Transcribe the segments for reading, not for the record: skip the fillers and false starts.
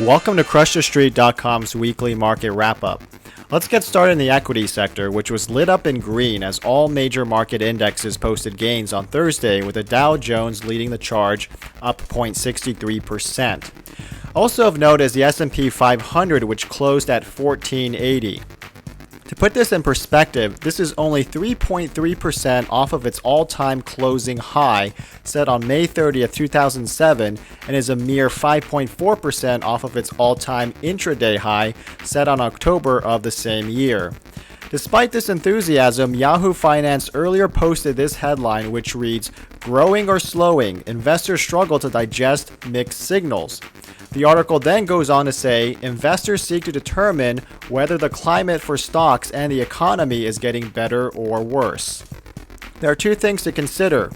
Welcome to CrushTheStreet.com's weekly market wrap-up. Let's get started in the equity sector, which was lit up in green as all major market indexes posted gains on Thursday, with the Dow Jones leading the charge, up 0.63%. Also of note is the S&P 500, which closed at 1480. To put this in perspective, this is only 3.3% off of its all-time closing high set on May 30th, 2007, and is a mere 5.4% off of its all-time intraday high set on October of the same year. Despite this enthusiasm, Yahoo Finance earlier posted this headline, which reads, "Growing or slowing? Investors struggle to digest mixed signals." The article then goes on to say, investors seek to determine whether the climate for stocks and the economy is getting better or worse. There are two things to consider.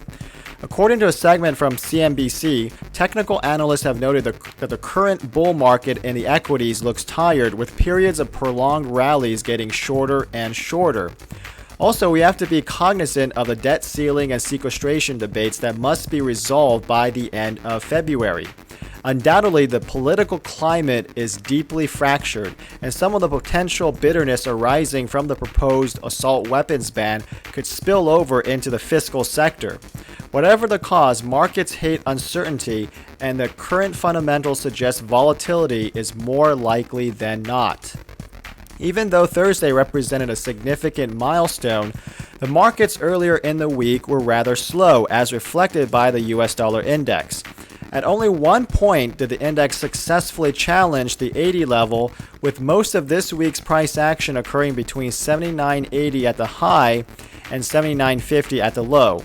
According to a segment from CNBC, technical analysts have noted that the current bull market in the equities looks tired, with periods of prolonged rallies getting shorter and shorter. Also, we have to be cognizant of the debt ceiling and sequestration debates that must be resolved by the end of February. Undoubtedly, the political climate is deeply fractured, and some of the potential bitterness arising from the proposed assault weapons ban could spill over into the fiscal sector. Whatever the cause, markets hate uncertainty, and the current fundamentals suggest volatility is more likely than not. Even though Thursday represented a significant milestone, the markets earlier in the week were rather slow, as reflected by the US dollar index. At only one point did the index successfully challenge the 80 level, with most of this week's price action occurring between 79.80 at the high and 79.50 at the low.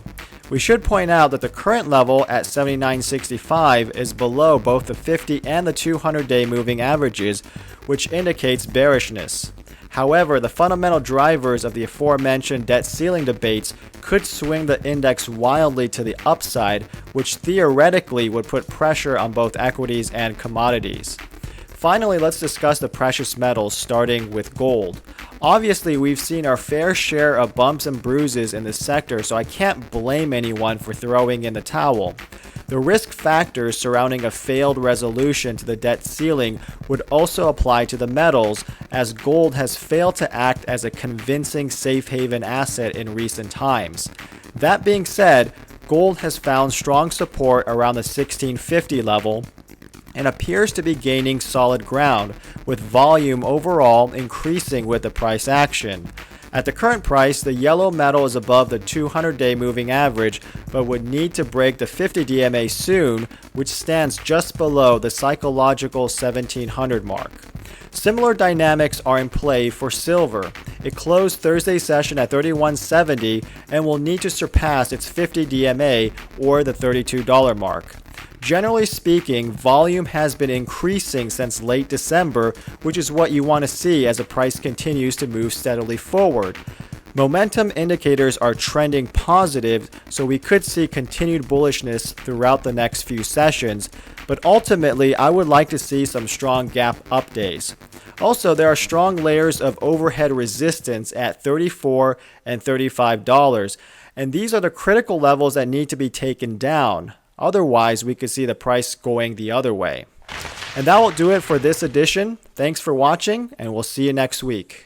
We should point out that the current level at 79.65 is below both the 50 and the 200-day moving averages, which indicates bearishness. However, the fundamental drivers of the aforementioned debt ceiling debates could swing the index wildly to the upside, which theoretically would put pressure on both equities and commodities. Finally, let's discuss the precious metals, starting with gold. Obviously, we've seen our fair share of bumps and bruises in this sector, so I can't blame anyone for throwing in the towel. The risk factors surrounding a failed resolution to the debt ceiling would also apply to the metals, as gold has failed to act as a convincing safe haven asset in recent times. That being said, gold has found strong support around the 1650 level and appears to be gaining solid ground, with volume overall increasing with the price action. At the current price, the yellow metal is above the 200-day moving average, but would need to break the 50 DMA soon, which stands just below the psychological 1700 mark. Similar dynamics are in play for silver. It closed Thursday's session at $31.70 and will need to surpass its 50 DMA or the $32 mark. Generally speaking, volume has been increasing since late December, which is what you want to see as the price continues to move steadily forward. Momentum indicators are trending positive, so we could see continued bullishness throughout the next few sessions, but ultimately I would like to see some strong gap up days. Also, there are strong layers of overhead resistance at $34 and $35, and these are the critical levels that need to be taken down. Otherwise, we could see the price going the other way. And that will do it for this edition. Thanks for watching, and we'll see you next week.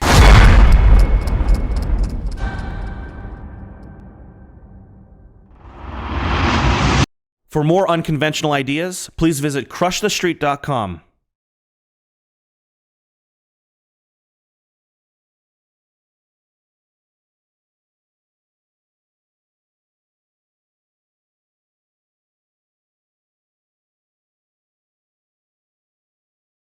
For more unconventional ideas, please visit CrushTheStreet.com.